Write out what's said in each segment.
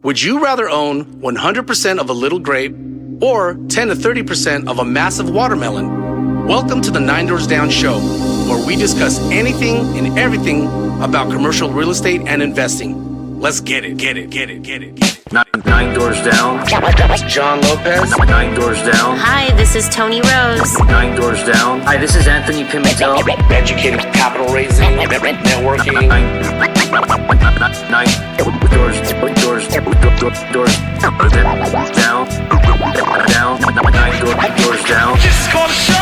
Would you rather own 100% of a little grape or 10 to 30% of a massive watermelon? Welcome to the Nine Doors Down Show, where we discuss anything and everything about commercial real estate and investing. Let's get it. Nine Doors Down. John Lopez. Nine Doors Down. Hi, this is Tony Rose. Nine Doors Down. Hi, this is Anthony Pimentel. Educating, capital raising, networking. Nine doors down. Nine doors down. This is called a show!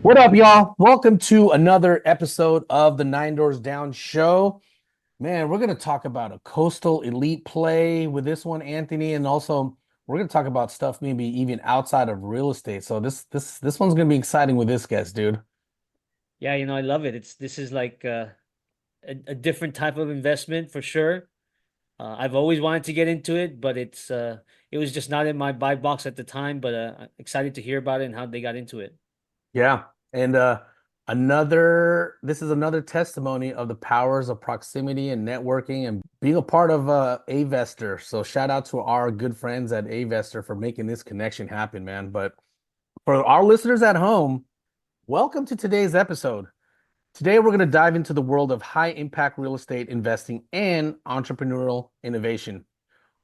What up, y'all? Welcome to another episode of the Nine Doors Down Show. Man, we're going to talk about a coastal elite play with this one, Anthony, and also we're going to talk about stuff maybe even outside of real estate. So this one's going to be exciting with this guest, dude. Yeah, I love it. This is like a different type of investment for sure. I've always wanted to get into it, but it was just not in my buy box at the time. But I'm excited to hear about it and how they got into it. Yeah, and this is another testimony of the powers of proximity and networking and being a part of Avestor. So shout out to our good friends at Avestor for making this connection happen, man. But for our listeners at home, welcome to today's episode. Today, we're going to dive into the world of high-impact real estate investing and entrepreneurial innovation.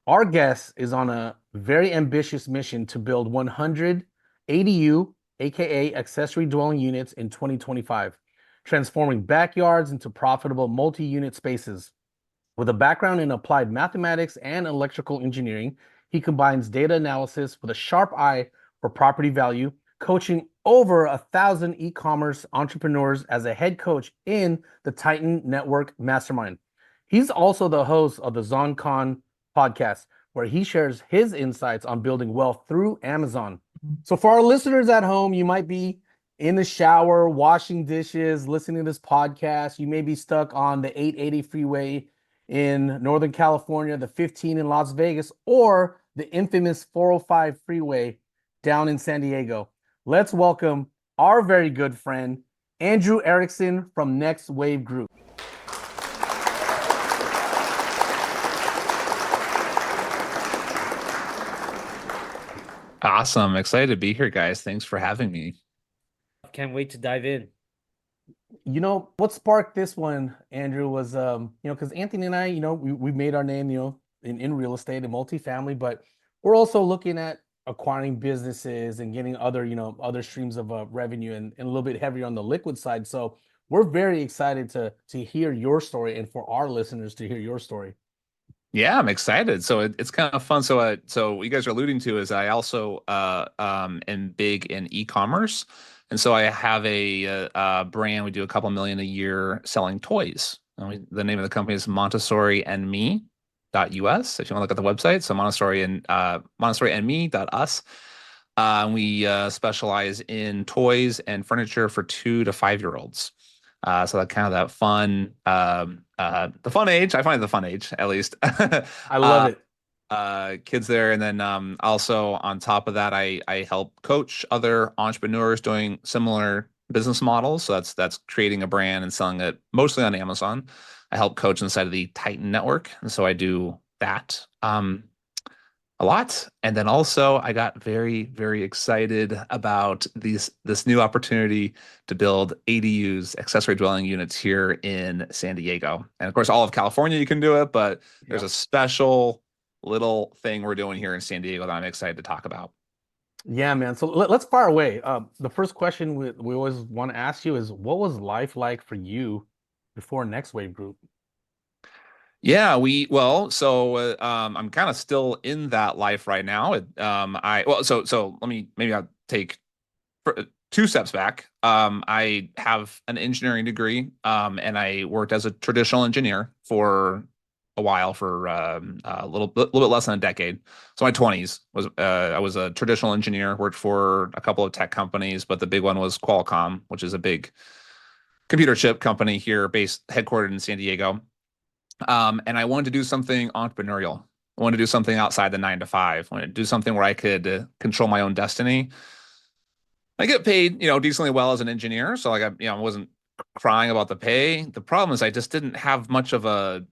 Our guest is on a very ambitious mission to build 100 ADU, aka accessory dwelling units, in 2025, transforming backyards into profitable multi-unit spaces. With a background in applied mathematics and electrical engineering, he combines data analysis with a sharp eye for property value, coaching over 1,000 e-commerce entrepreneurs as a head coach in the Titan Network Mastermind. He's also the host of the ZonCon podcast, where he shares his insights on building wealth through Amazon. So for our listeners at home, you might be in the shower, washing dishes, listening to this podcast. You may be stuck on the 880 freeway in Northern California, the 15 in Las Vegas, or the infamous 405 freeway down in San Diego. Let's welcome our very good friend, Andrew Erickson from Next Wave Group. Awesome. Excited to be here, guys. Thanks for having me. Can't wait to dive in. What sparked this one, Andrew, was, because Anthony and I, we made our name, in real estate and multifamily, but we're also looking at acquiring businesses and getting other streams of revenue and a little bit heavier on the liquid side. So we're very excited to hear your story and for our listeners to hear your story. Yeah, I'm excited. So it's kind of fun. So what you guys are alluding to is I also am big in e-commerce. And so I have a brand. We do a couple million a year selling toys. The name of the company is MontessoriandMe.us, if you want to look at the website. So MontessoriandMe.us. We specialize in toys and furniture for 2 to 5-year-olds. So that kind of that fun, the fun age. I find it the fun age, at least. I love it. Kids there. And then also on top of that, I help coach other entrepreneurs doing similar business models. So that's creating a brand and selling it mostly on Amazon. I help coach inside of the Titan Network. And so I do that a lot. And then also I got very, very excited about this new opportunity to build ADUs, accessory dwelling units, here in San Diego. And of course, all of California, you can do it, but there's a special little thing we're doing here in San Diego that I'm excited to talk about. Yeah, man. So let's fire away. The first question we always want to ask you is, what was life like for you before Next Wave Group? Yeah, I'm kind of still in that life right now. I'll take 2 steps back. I have an engineering degree, and I worked as a traditional engineer for a while, for a little bit less than a decade. So my 20s I was a traditional engineer, worked for a couple of tech companies, but the big one was Qualcomm, which is a big computer chip company here, headquartered in San Diego. And I wanted to do something entrepreneurial. I wanted to do something outside the 9 to 5. I wanted to do something where I could control my own destiny. I get paid, decently well as an engineer. So I wasn't crying about the pay. The problem is I just didn't have much of a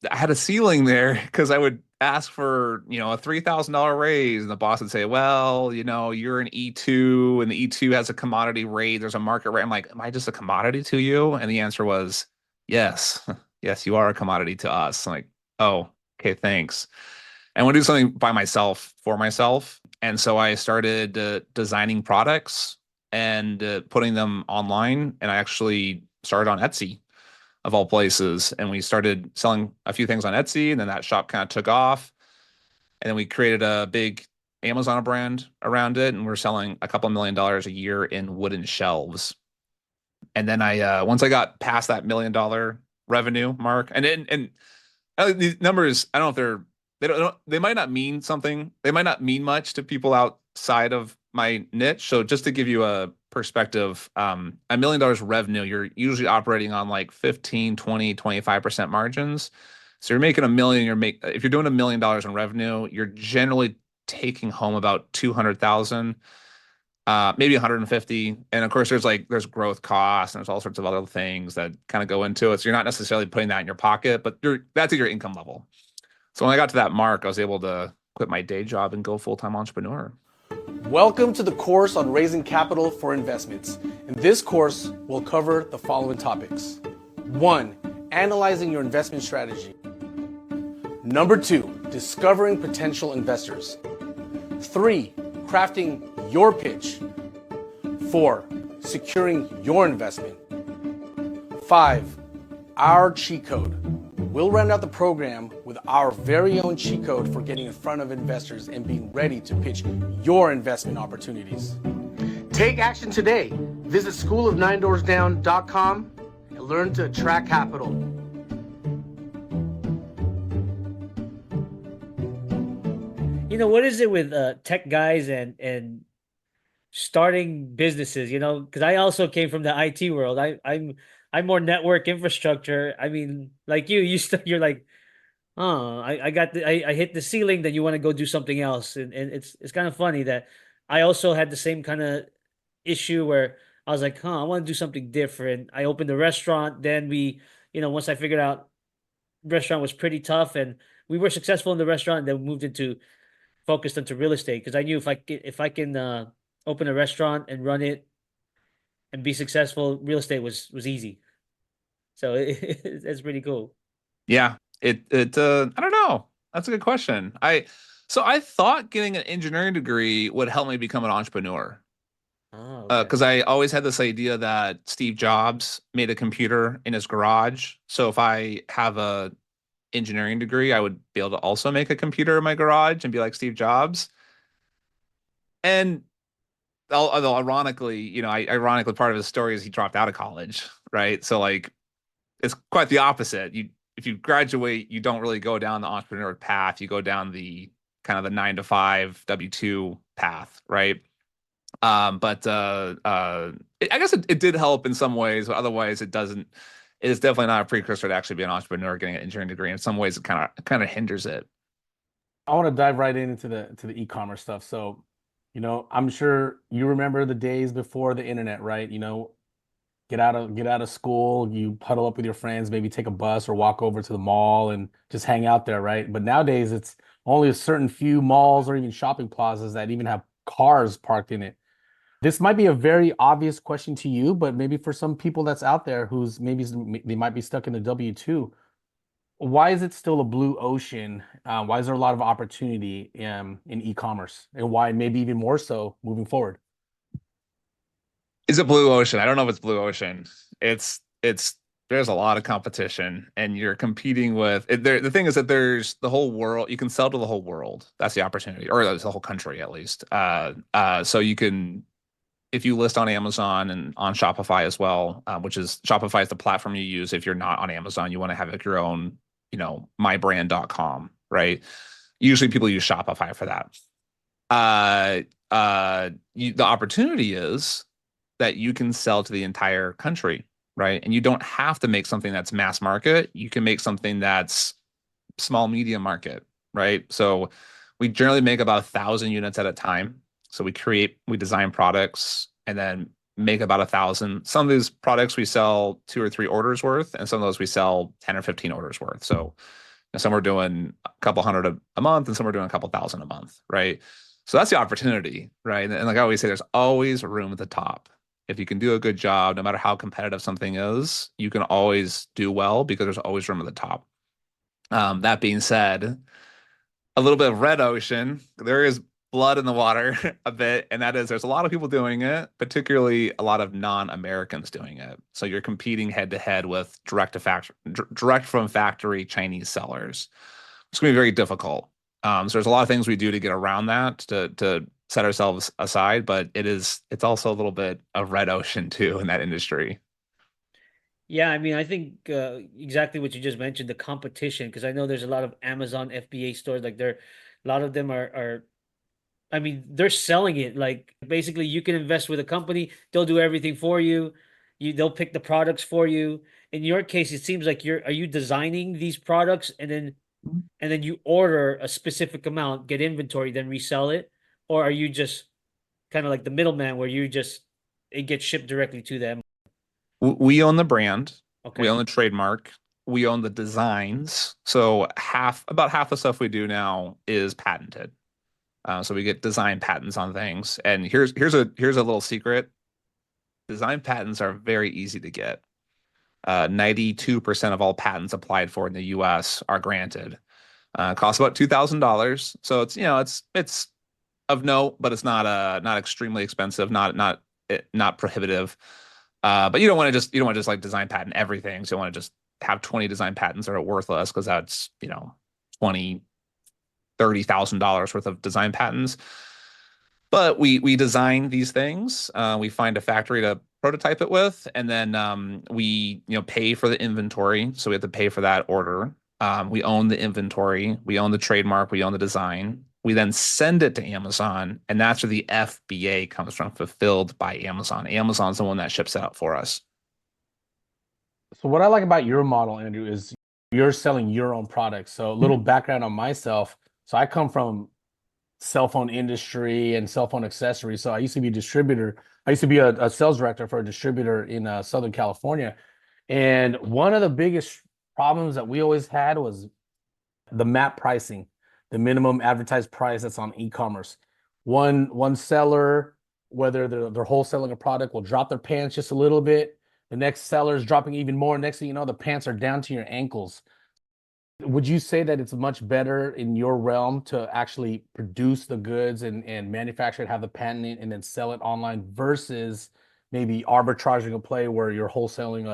I had a ceiling there because I would ask for, a $3,000 raise, and the boss would say, well, you're an E2 and the E2 has a commodity rate. There's a market rate. I'm like, am I just a commodity to you? And the answer was, yes, yes, you are a commodity to us. I'm like, oh, okay, thanks. I want to do something by myself for myself. And so I started designing products and putting them online. And I actually started on Etsy of all places. And we started selling a few things on Etsy, and then that shop kind of took off. And then we created a big Amazon brand around it, and we're selling a couple $1 million a year in wooden shelves. And then once I got past that $1 million revenue mark, and these numbers, I don't know if they might not mean something. They might not mean much to people outside of my niche. So just to give you a perspective, $1 million revenue, you're usually operating on like 15, 20, 25% margins. So you're making $1 million, if you're doing $1 million in revenue, you're generally taking home about 200,000, maybe 150. And of course there's growth costs and there's all sorts of other things that kind of go into it. So you're not necessarily putting that in your pocket, but that's at your income level. So when I got to that mark, I was able to quit my day job and go full-time entrepreneur. Welcome to the course on raising capital for investments. In this course, we'll cover the following topics. 1, analyzing your investment strategy. Number 2, discovering potential investors. 3, crafting your pitch. 4, securing your investment. 5, our cheat code. We'll round out the program with our very own cheat code for getting in front of investors and being ready to pitch your investment opportunities. Take action today. Visit schoolofninedoorsdown.com and learn to attract capital. What is it with tech guys and starting businesses? Because I also came from the IT world. I'm more network infrastructure. I mean, like you're like, oh, I hit the ceiling. Then you want to go do something else, and it's kind of funny that I also had the same kind of issue where I was like, I want to do something different. I opened a restaurant. Then once I figured out restaurant was pretty tough, and we were successful in the restaurant, then we focused into real estate because I knew if I can open a restaurant and run it and be successful, real estate was easy. So it's pretty cool. Yeah, I don't know. That's a good question. So I thought getting an engineering degree would help me become an entrepreneur. Oh, okay. Because I always had this idea that Steve Jobs made a computer in his garage. So if I have a engineering degree, I would be able to also make a computer in my garage and be like Steve Jobs. And although ironically, ironically part of his story is he dropped out of college, right? So like it's quite the opposite. If you graduate, you don't really go down the entrepreneur path. You go down the kind of the 9-to-5 W-2 path, right? But I guess it did help in some ways, but otherwise it doesn't. It is definitely not a precursor to actually be an entrepreneur getting an engineering degree. In some ways, it kind of hinders it. I want to dive right into the e-commerce stuff. So, I'm sure you remember the days before the internet, right? Get out of school, you huddle up with your friends, maybe take a bus or walk over to the mall and just hang out there, right? But nowadays, it's only a certain few malls or even shopping plazas that even have cars parked in it. This might be a very obvious question to you, but maybe for some people that's out there who's maybe they might be stuck in the W-2, why is it still a blue ocean? Why is there a lot of opportunity in e-commerce, and why maybe even more so moving forward? Is it blue ocean? I don't know if it's blue ocean. It's there's a lot of competition, and you're competing with it. The thing is that there's the whole world. You can sell to the whole world. That's the opportunity, or that's the whole country at least. So you can. If you list on Amazon and on Shopify as well, which is Shopify is the platform you use. If you're not on Amazon, you want to have like your own, mybrand.com, right? Usually people use Shopify for that. The opportunity is that you can sell to the entire country, right? And you don't have to make something that's mass market. You can make something that's small, medium market, right? So we generally make about 1,000 units at a time. So we design products and then make about 1,000. Some of these products we sell 2 or 3 orders worth, and some of those we sell 10 or 15 orders worth. So And some are doing a couple hundred a month, and some are doing a couple thousand a month, right? So that's the opportunity, right? And like I always say, there's always room at the top. If you can do a good job, no matter how competitive something is, you can always do well because there's always room at the top. That being said, a little bit of red ocean. There is blood in the water a bit, and that is there's a lot of people doing it, particularly a lot of non-Americans doing it. So you're competing head to head with direct from factory Chinese sellers. It's going to be very difficult. So there's a lot of things we do to get around that to set ourselves aside, but it's also a little bit of red ocean too in that industry. Yeah, I mean, I think exactly what you just mentioned, the competition, because I know there's a lot of Amazon FBA stores, like a lot of them are, I mean, they're selling it. Like basically you can invest with a company, they'll do everything for you. They'll pick the products for you. In your case, it seems like are you designing these products and then you order a specific amount, get inventory, then resell it? Or are you just kind of like the middleman where it gets shipped directly to them? We own the brand, we Okay. own the trademark, we own the designs. So about half the stuff we do now is patented. So we get design patents on things. And here's a little secret. Design patents are very easy to get. 92% of all patents applied for in the US are granted. Costs about $2,000. So it's of note, but it's not extremely expensive, not prohibitive. But you don't want to just like design patent everything. So you want to just have 20 design patents that are worthless because that's, 20, $30,000 worth of design patents. But we design these things. We find a factory to prototype it with, and then we pay for the inventory. So we have to pay for that order. We own the inventory, we own the trademark, we own the design. We then send it to Amazon, and that's where the FBA comes from, fulfilled by Amazon. Amazon's the one that ships it out for us. So what I like about your model, Andrew, is you're selling your own products. So a little background on myself. So I come from cell phone industry and cell phone accessories. So I used to be a distributor. I used to be a sales director for a distributor in Southern California. And one of the biggest problems that we always had was the MAP pricing, the minimum advertised price that's on e-commerce. One seller, whether they're wholesaling a product, will drop their pants just a little bit. The next seller is dropping even more. Next thing you know, the pants are down to your ankles. Would you say that it's much better in your realm to actually produce the goods and manufacture it, have the patent in, and then sell it online versus maybe arbitraging a play where you're wholesaling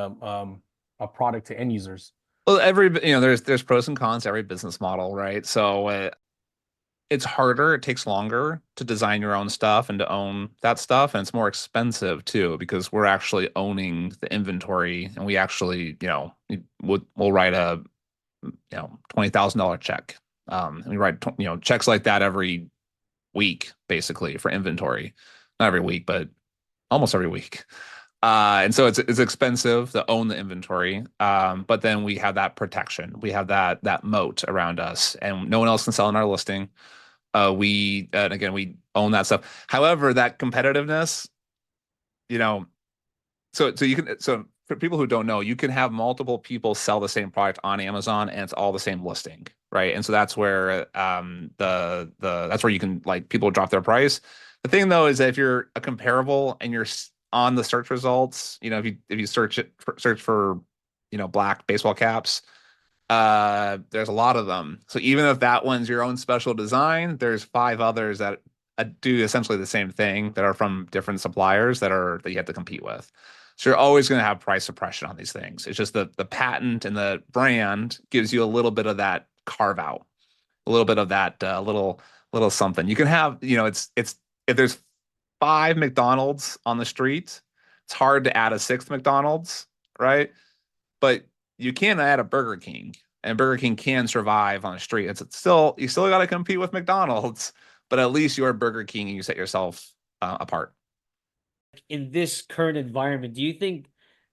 a product to end users? Well, there's pros and cons to every business model, right? So it's harder, it takes longer to design your own stuff and to own that stuff, and it's more expensive too because we're actually owning the inventory, and we actually, we'll write a $20,000 check. And we write checks like that every week, basically, for inventory. Not every week, but almost every week. And so it's expensive to own the inventory. But then we have that protection. We have that moat around us, and no one else can sell on our listing. And again, we own that stuff. However, that competitiveness, so for people who don't know, you can have multiple people sell the same product on Amazon, and it's all the same listing, right? And so that's where that's where you can, like, people drop their price. The thing though is that if you're a comparable and you're on the search results, if you search for black baseball caps, there's a lot of them. So even if that one's your own special design, there's 5 others that do essentially the same thing that are from different suppliers that you have to compete with. So you're always going to have price suppression on these things. It's just the patent and the brand gives you a little bit of that carve out, a little bit of that little something. You can have, it's if there's 5 McDonald's on the street, it's hard to add a 6th McDonald's, right? But you can add a Burger King, and Burger King can survive on the street. You still got to compete with McDonald's, but at least you're Burger King and you set yourself apart. In this current environment, do you think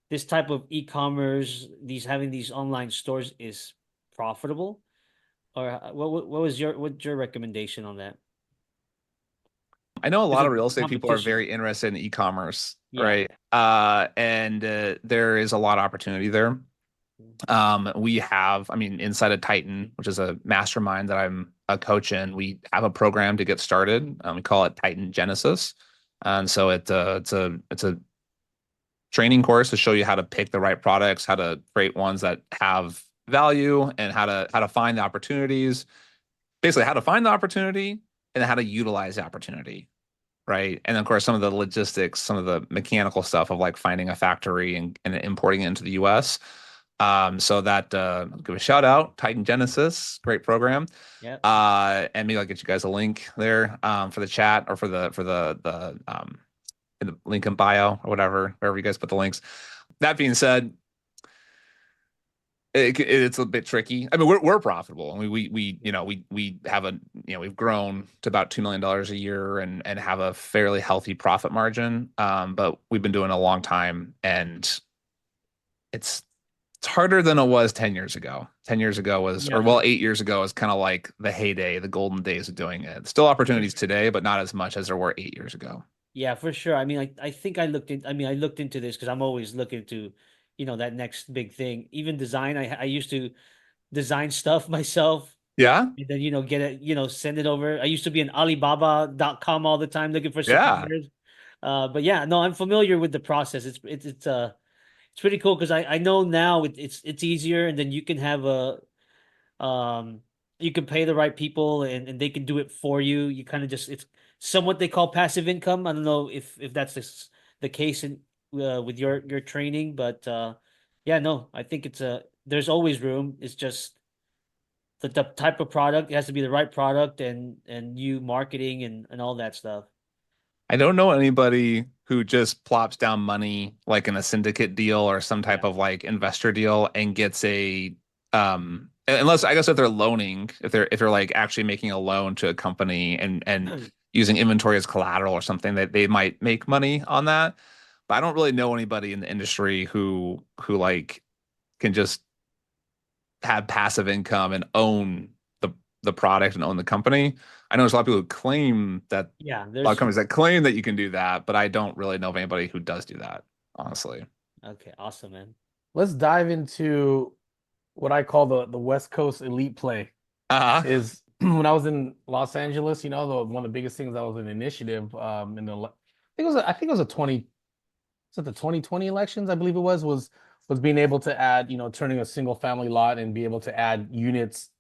this type of e-commerce, having these online stores is profitable? Or what's your recommendation on that? I know a lot Because of of real the estate people are very competition. interested in e-commerce, Yeah. right? And there is a lot of opportunity there. We have, I mean, inside of Titan, which is a mastermind that I'm a coach in, we have a program to get started. We call it Titan Genesis. And so it's a training course to show you how to pick the right products, how to create ones that have value, and how to find the opportunities, basically how to find the opportunity and then how to utilize the opportunity. Right. And of course, some of the logistics, some of the mechanical stuff of like finding a factory and importing it into the US. So that I'll give a shout out, Titan Genesis, great program. Yeah. And maybe I'll get you guys a link there for the chat or for the in the link in bio or wherever you guys put the links. That being said, it's a bit tricky. I mean, we're profitable. I mean, we have a, we've grown to about $2 million a year and have a fairly healthy profit margin. But we've been doing it a long time, and it's harder than it was 10 years ago. 10 years ago was, Yeah. or well, 8 years ago was kind of like the heyday, the golden days of doing it. Still opportunities today, but not as much as there were 8 years ago. Yeah, for sure. I mean, I think I looked in. I mean, I looked into this because I'm always looking to, that next big thing. Even design. I used to design stuff myself, Yeah. and then get it. Send it over. I used to be in Alibaba.com all the time looking for Yeah. suppliers. But yeah, no, I'm familiar with the process. It's pretty cool because I know now it's easier, and then you can have um you can pay the right people, and they can do it for you. You kind of just, it's somewhat they call passive income. I don't know if that's the case in with your training, but yeah, no, I think there's always room. It's just the type of product. It has to be the right product, and you marketing and all that stuff. I don't know anybody who just plops down money like in a syndicate deal or some type Yeah. of like investor deal and gets unless, I guess, if they're loaning, if they're like actually making a loan to a company and using inventory as collateral or something, that they might make money on that. But I don't really know anybody in the industry who like can just have passive income and own the product and own the company. I know there's a lot of people who claim that, Yeah, a lot of there's companies that claim that you can do that, but I don't really know of anybody who does do that, honestly. okay, awesome, man. Let's dive into what I call the West Coast elite play. Uh-huh. Is when I was in Los Angeles, one of the biggest things that was an initiative in I think it was a 20 was it the 2020 elections, I believe it was being able to add, turning a single family lot and be able to add units,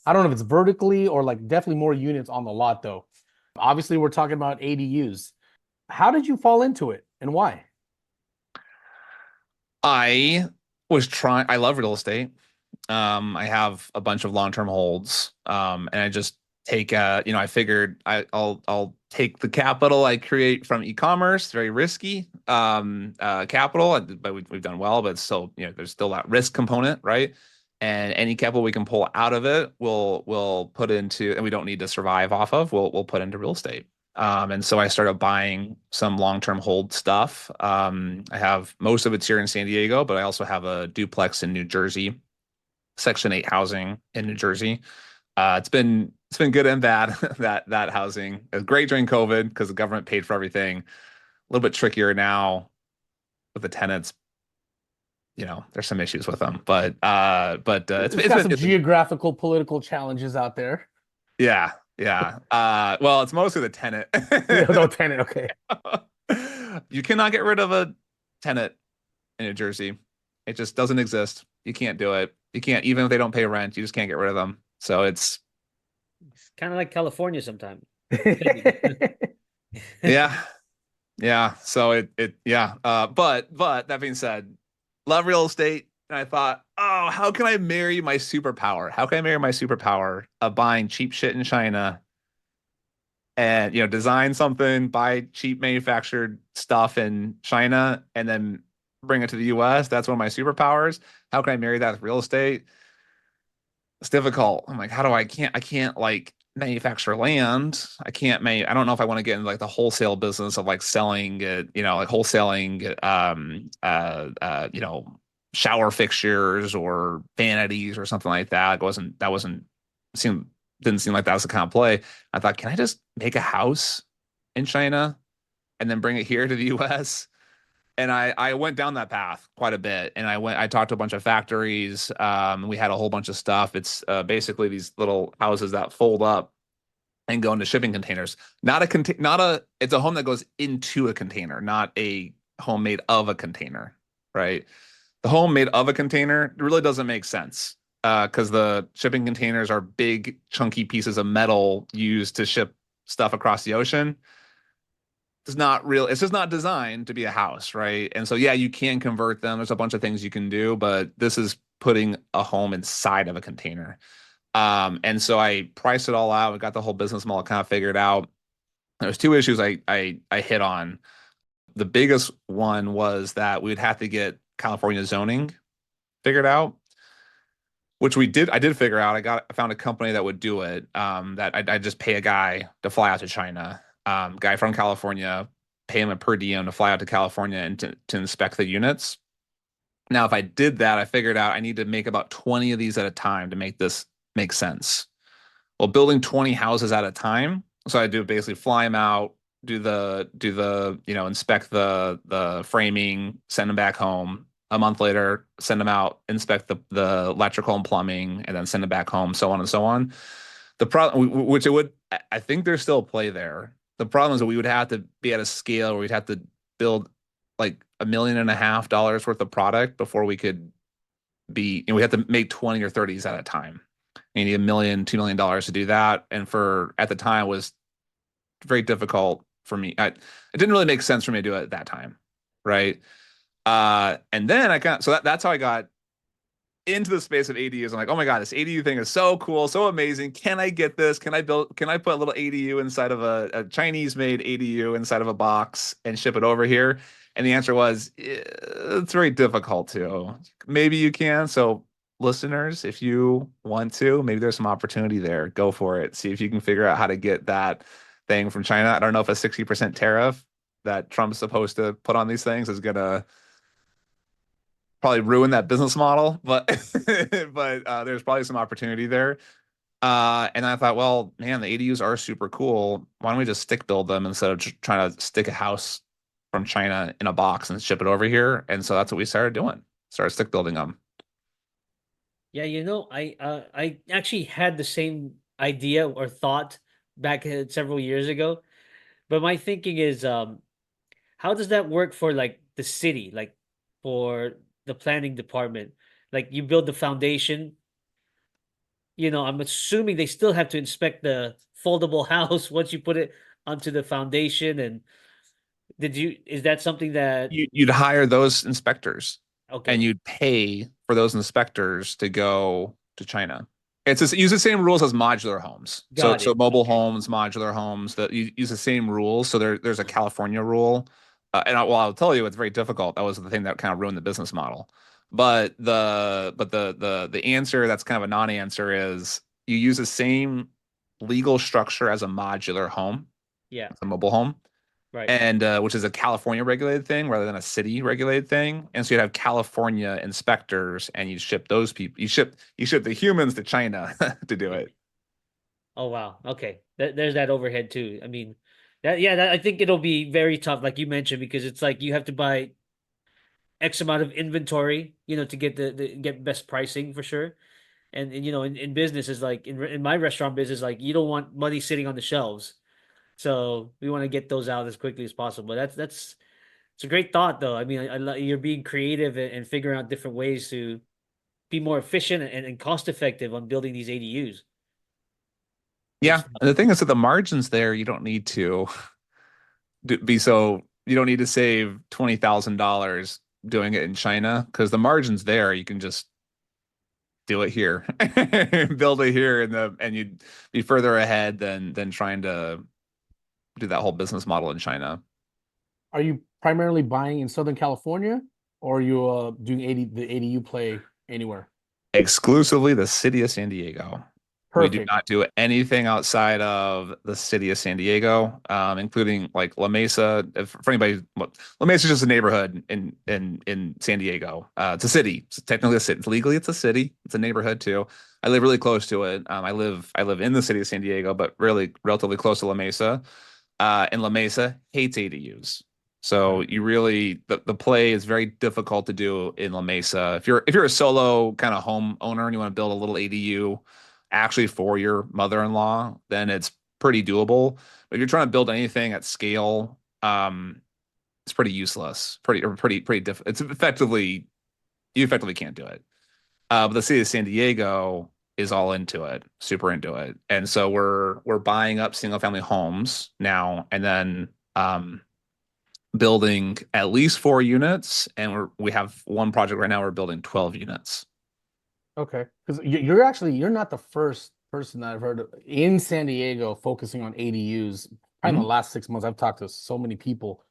I don't know if it's vertically or like definitely more units on the lot though. Obviously, we're talking about ADUs. How did you fall into it and why? I love real estate. I have a bunch of long-term holds. And I just take I figured I'll take the capital I create from e-commerce, very risky capital, but we've done well, but still, there's still that risk component, right? And any capital we can pull out of it, we'll put into, and we don't need to survive off of, we'll put into real estate. And so I started buying some long-term hold stuff. I have most of it's here in San Diego, but I also have a duplex in New Jersey, Section 8 housing in New Jersey. It's been good and bad, that housing. It was great during COVID because the government paid for everything. A little bit trickier now with the tenants. There's some issues with them, but It's got some geographical political challenges out there. Yeah. Well, it's mostly the tenant. No tenant, okay. You cannot get rid of a tenant in New Jersey. It just doesn't exist. You can't do it. You can't, even if they don't pay rent, you just can't get rid of them. So it's kind of like California sometimes. Yeah. So yeah. But that being said, love real estate. And I thought, oh, how can I marry my superpower? How can I marry my superpower of buying cheap shit in China and, design something, buy cheap manufactured stuff in China and then bring it to the US? That's one of my superpowers. How can I marry that with real estate? It's difficult. I'm like, I can't like manufacture land. I don't know if I want to get into like the wholesale business of like selling it, like wholesaling shower fixtures or vanities or something like that. Didn't seem like that was the kind of play. I thought, can I just make a house in China and then bring it here to the US And I went down that path quite a bit, and I talked to a bunch of factories. We had a whole bunch of stuff. It's basically these little houses that fold up and go into shipping containers. It's a home that goes into a container, not a home made of a container, right? The home made of a container really doesn't make sense because the shipping containers are big, chunky pieces of metal used to ship stuff across the ocean. It's just not designed to be a house, right? And so, yeah, you can convert them. There's a bunch of things you can do, but this is putting a home inside of a container. And so I priced it all out. We got the whole business model kind of figured out. There's two issues I hit on. The biggest one was that we'd have to get California zoning figured out, which we did. I did figure out. I found a company that would do it. That I'd just pay a guy to fly out to China. Guy from California, pay him a per diem to fly out to California and to inspect the units. Now, if I did that, I figured out I need to make about 20 of these at a time to make this make sense. Well, building 20 houses at a time, so I do basically fly them out, do the inspect the framing, send them back home. A month later, send them out, inspect the electrical and plumbing, and then send them back home, so on and so on. The problem, which it would, I think there's still a play there. The problem is that we would have to be at a scale where we'd have to build like $1.5 million worth of product before we could we have to make 20 or 30s at a time. You need $1 million, $2 million to do that. And at the time, it was very difficult for me. It didn't really make sense for me to do it at that time. Right. And then that's how I got into the space of ADUs. I'm like, oh my God, this ADU thing is so cool, so amazing. Can I get this? Can I put a little ADU inside of a Chinese made ADU inside of a box and ship it over here? And the answer was, it's very difficult to. Maybe you can. So listeners, if you want to, maybe there's some opportunity there. Go for it. See if you can figure out how to get that thing from China. I don't know if a 60% tariff that Trump's supposed to put on these things is going to probably ruin that business model, but there's probably some opportunity there. And I thought, well, man, the ADUs are super cool. Why don't we just stick build them instead of trying to stick a house from China in a box and ship it over here? And so that's what we started doing. Started stick building them. Yeah, I actually had the same idea or thought back several years ago, but my thinking is, how does that work for like the city, like for the planning department? Like you build the foundation, I'm assuming they still have to inspect the foldable house once you put it onto the foundation. And is that something that you'd hire those inspectors? Okay. And you'd pay for those inspectors to go to China. Use the same rules as modular homes. So mobile homes, modular homes, that you use the same rules. So there's a California rule. I'll tell you, it's very difficult. That was the thing that kind of ruined the business model. But the answer that's kind of a non-answer is you use the same legal structure as a modular home. Yeah. It's a mobile home. Right. And which is a California regulated thing rather than a city regulated thing. And so you'd have California inspectors and you ship those people. You ship the humans to China to do it. Oh, wow. Okay. There's that overhead too. I mean, I think it'll be very tough, like you mentioned, because it's like you have to buy X amount of inventory, to get get best pricing for sure. And in business is like in my restaurant business, like you don't want money sitting on the shelves. So we want to get those out as quickly as possible. It's a great thought though. I mean, you're being creative and figuring out different ways to be more efficient and cost effective on building these ADUs. Yeah. And the thing is that the margins there, you don't need to you don't need to save $20,000 doing it in China because the margins there, you can just do it here, build it here, and you'd be further ahead than trying to do that whole business model in China. Are you primarily buying in Southern California, or are you doing the ADU play anywhere? Exclusively the city of San Diego. Perfect. We do not do anything outside of the city of San Diego, including like La Mesa. For anybody, La Mesa is just a neighborhood in San Diego. It's a city. It's technically a city. Legally, it's a city. It's a neighborhood too. I live really close to it. I live in the city of San Diego, but really relatively close to La Mesa. And La Mesa hates ADUs. So you really the play is very difficult to do in La Mesa. If you're a solo kind of home owner and you want to build a little ADU actually for your mother-in-law, then it's pretty doable. But if you're trying to build anything at scale, it's pretty useless. Pretty difficult. It's effectively you effectively can't do it. But the city of San Diego is all into it, super into it, and so we're buying up single family homes now, and then building at least 4 units, and we have one project right now. We're building 12 units. Okay, because you're not the first person that I've heard of in San Diego focusing on ADUs. Probably in the last 6 months, I've talked to so many people.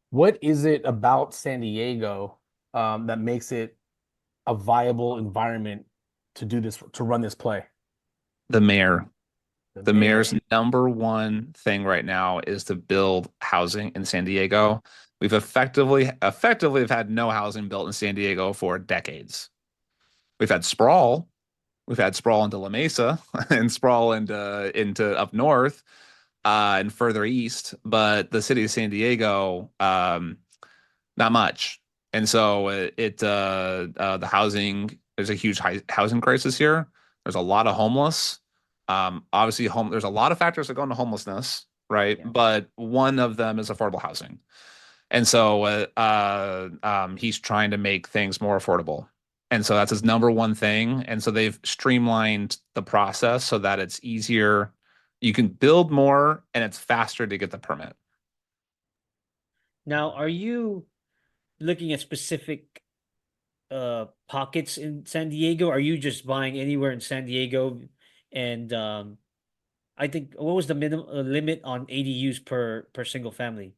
What is it about San Diego that makes it a viable environment to do this, to run this play? The mayor. The mayor. mayor's number one thing right now is to build housing in San Diego. We've effectively have had no housing built in San Diego for decades. We've had sprawl. We've had sprawl into La Mesa and sprawl into up north and further east, but the city of San Diego, not much. And so the housing, there's a huge housing crisis here. There's a lot of homeless. Obviously, there's a lot of factors that go into homelessness, right? Yeah. But one of them is affordable housing. And so he's trying to make things more affordable. And so that's his number one thing. And so they've streamlined the process so that it's easier. You can build more and it's faster to get the permit. Now, are you looking at specific pockets in San Diego? Are you just buying anywhere in San Diego? And I think what was the minimum limit on ADUs per single family?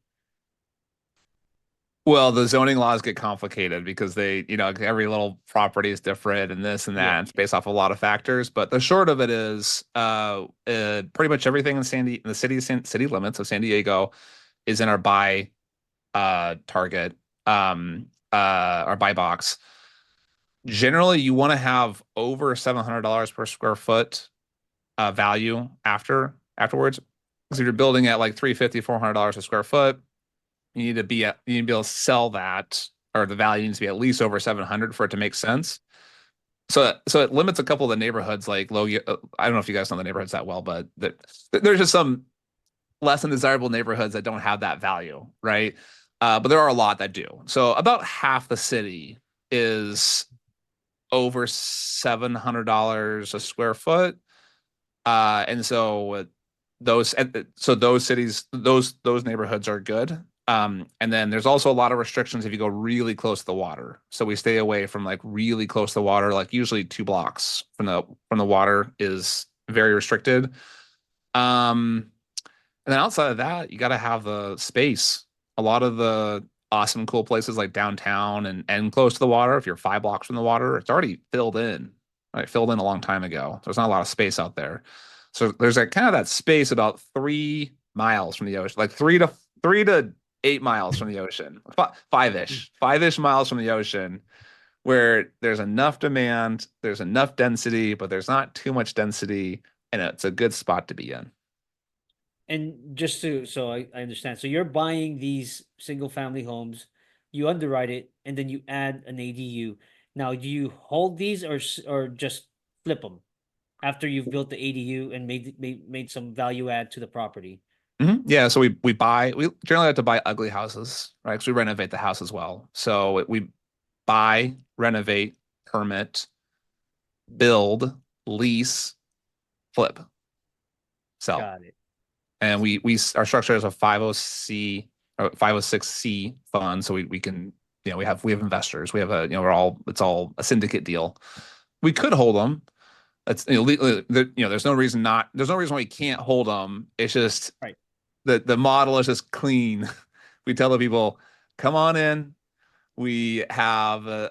Well, the zoning laws get complicated because they, every little property is different and this and that. Yeah. It's based off a lot of factors. But the short of it is, pretty much everything in the city limits of San Diego is in our buy target, our buy box. Generally, you want to have over $700 per square foot value afterwards. Because if you're building at like $350, $400 a square foot, you need to be able to sell that, or the value needs to be at least over 700 for it to make sense. So it limits a couple of the neighborhoods like low. I don't know if you guys know the neighborhoods that well, but there's just some less than desirable neighborhoods that don't have that value, right? But there are a lot that do. So about half the city is over $700 a square foot, and so those cities, those neighborhoods are good. And then there's also a lot of restrictions if you go really close to the water. So we stay away from like really close to the water, like usually 2 blocks from the water is very restricted. And then outside of that, you got to have the space. A lot of the awesome, cool places like downtown and close to the water, if you're 5 blocks from the water, it's already filled in, right? Filled in a long time ago. There's not a lot of space out there. So there's like kind of that space about 3 miles from the ocean, like 3 to 8 miles from the ocean, 5-ish miles from the ocean, where there's enough demand, there's enough density, but there's not too much density, and it's a good spot to be in. And just so I understand, so you're buying these single family homes, you underwrite it, and then you add an ADU. Now, do you hold these or just flip them after you've built the ADU and made some value add to the property? Yeah, so we generally have to buy ugly houses, right? Because we renovate the house as well. So we buy, renovate, permit, build, lease, flip, sell. Got it. And our structure is a 50C or 506C fund, so we can, we have investors. We have it's all a syndicate deal. We could hold them. That's there's no reason why we can't hold them. It's just right. The model is just clean. We tell the people, come on in. We have that's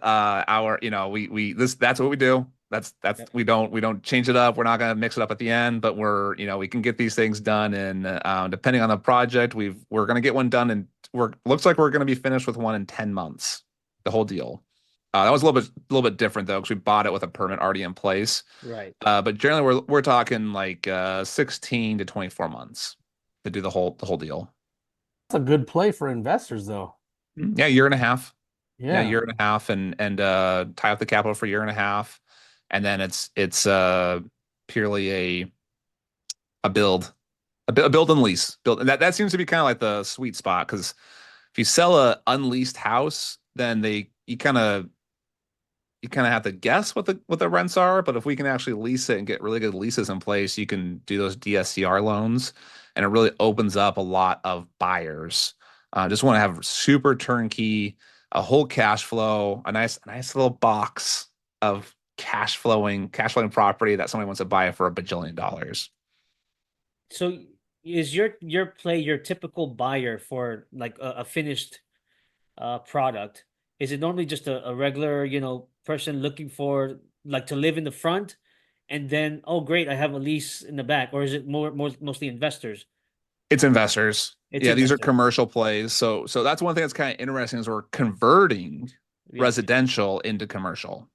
what we do. That's yep. We don't change it up. We're not going to mix it up at the end, but we can get these things done. And depending on the project, we're going to get one done, and looks like we're going to be finished with one in 10 months. The whole deal. That was a little bit different though, because we bought it with a permit already in place. Right. But generally, we're talking like 16 to 24 months to do the whole deal. That's a good play for investors, though. Yeah, year and a half. Yeah, Yeah. year and a half, and tie up the capital for a year and a half, and then it's purely a build, a build and lease build, and that seems to be kind of like the sweet spot because if you sell a unleased house, then you kind of have to guess what the rents are. But if we can actually lease it and get really good leases in place, you can do those DSCR loans, and it really opens up a lot of buyers. Just want to have super turnkey, a whole cash flow, a nice little box of cash flowing property that somebody wants to buy for $1 bajillion. So is your typical buyer for like a finished product? Is it normally just a regular, person looking for like to live in the front and then, oh great, I have a lease in the back, or is it mostly investors? It's investors. It's Yeah, these are investors. commercial plays. So that's one thing that's kind of interesting is we're converting Yeah. residential into commercial.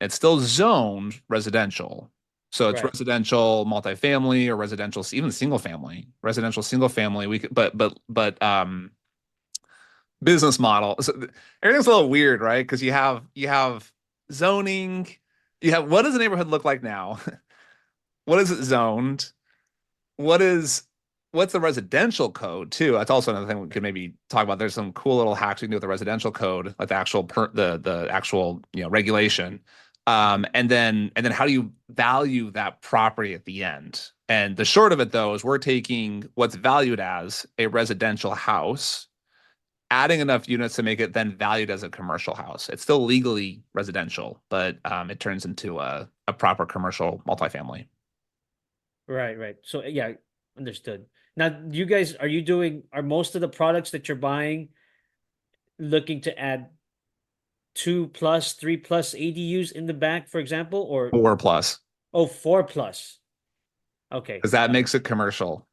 It's still zoned residential. So it's Right. residential multifamily or residential, even single family, residential single family. We could, but business model. So everything's a little weird, right? Because you have zoning, what does a neighborhood look like now? What is it zoned? What is what's the residential code too? That's also another thing we could maybe talk about. There's some cool little hacks we can do with the residential code, like the actual regulation. And then how do you value that property at the end? And the short of it though is we're taking what's valued as a residential house, adding enough units to make it then valued as a commercial house. It's still legally residential, but it turns into a proper commercial multifamily. Right, right. So yeah, understood. Now, you guys, are most of the products that you're buying looking to add 2+, 3+ ADUs in the back, for example, or 4+, oh, 4+? Okay, because that makes it commercial.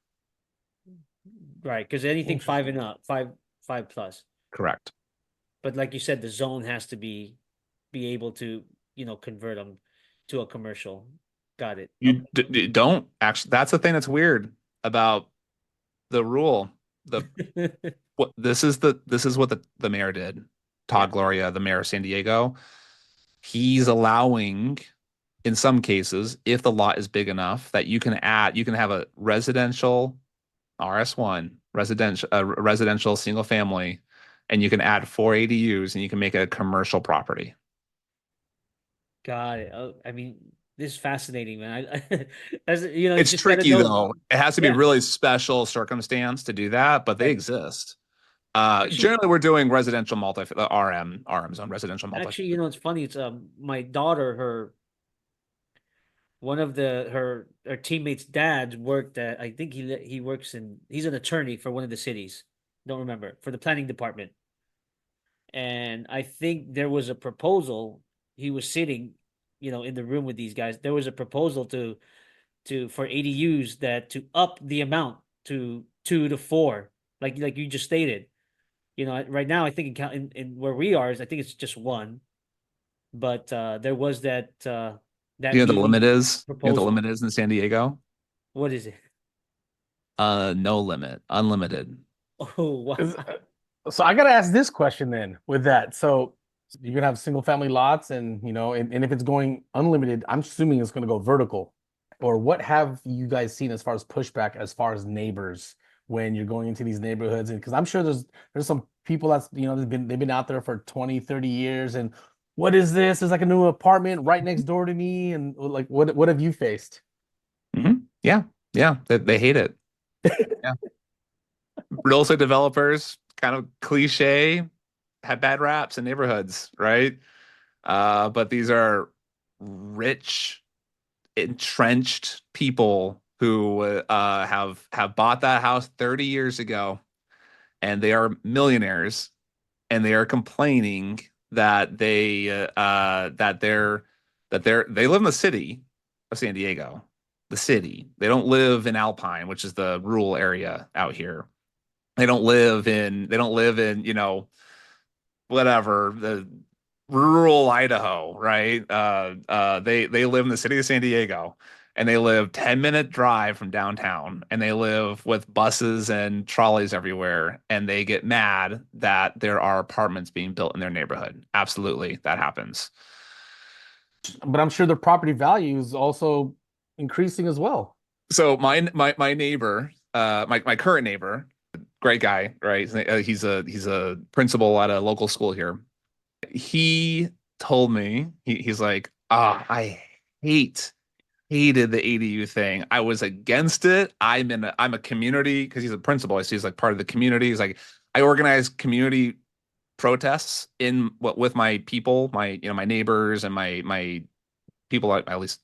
right. Because anything five Interesting. and up, five plus. Correct. But like you said, the zone has to be able to, convert them to a commercial. Got it. Don't actually. That's the thing that's weird about the rule. The Okay. what this is what the mayor did. Yeah. Todd Gloria, the mayor of San Diego, he's allowing, in some cases, if the lot is big enough, that you can have a residential RS1 residential single family, and you can add 4 ADUs, and you can make it a commercial property. Got it. Oh, I mean, this is fascinating, man. You It's just got to tricky know. though. It has to be Yeah. really special circumstance to do that, but they Right. exist. Actually, Generally, we're doing residential RMs on residential actually, multifamily. it's funny. It's my daughter, one of her teammates' dads worked at. I think he's an attorney for one of the cities. Don't remember, for the planning department. And I think there was a proposal. He was sitting, in the room with these guys. There was a proposal for ADUs that to up the amount to 2 to 4, like you just stated. Right now I think in where we are is I think it's just one, but there was that You know what the limit meeting is? You know what the proposal. limit is in San Diego? What is it? No limit, unlimited. Oh wow. Is- So I gotta ask this question then with that. So you're gonna have single family lots and and if it's going unlimited, I'm assuming it's gonna go vertical. Or what have you guys seen as far as pushback as far as neighbors when you're going into these neighborhoods? And because I'm sure there's some people that's they've been out there for 20, 30 years and what is this? There's like a new apartment right next door to me. And like what have you faced? Yeah, yeah, they hate it. Yeah, real estate developers, kind of cliche, have bad raps in neighborhoods, right? But these are rich, entrenched people who have bought that house 30 years ago, and they are millionaires, and they are complaining that they live in the city of San Diego, the city. They don't live in Alpine, which is the rural area out here. They don't live in whatever, the rural Idaho, right? They live in the city of San Diego, and they live 10-minute drive from downtown, and they live with buses and trolleys everywhere, and they get mad that there are apartments being built in their neighborhood. Absolutely, that happens. But I'm sure the property value is also increasing as well. So my neighbor, my current neighbor, great guy, right? He's a principal at a local school here. He told me he's like, I hate hated the ADU thing. I was against it. I'm a community, because he's a principal. So he's like part of the community. He's like, I organize community protests with my people, my neighbors and my people, at least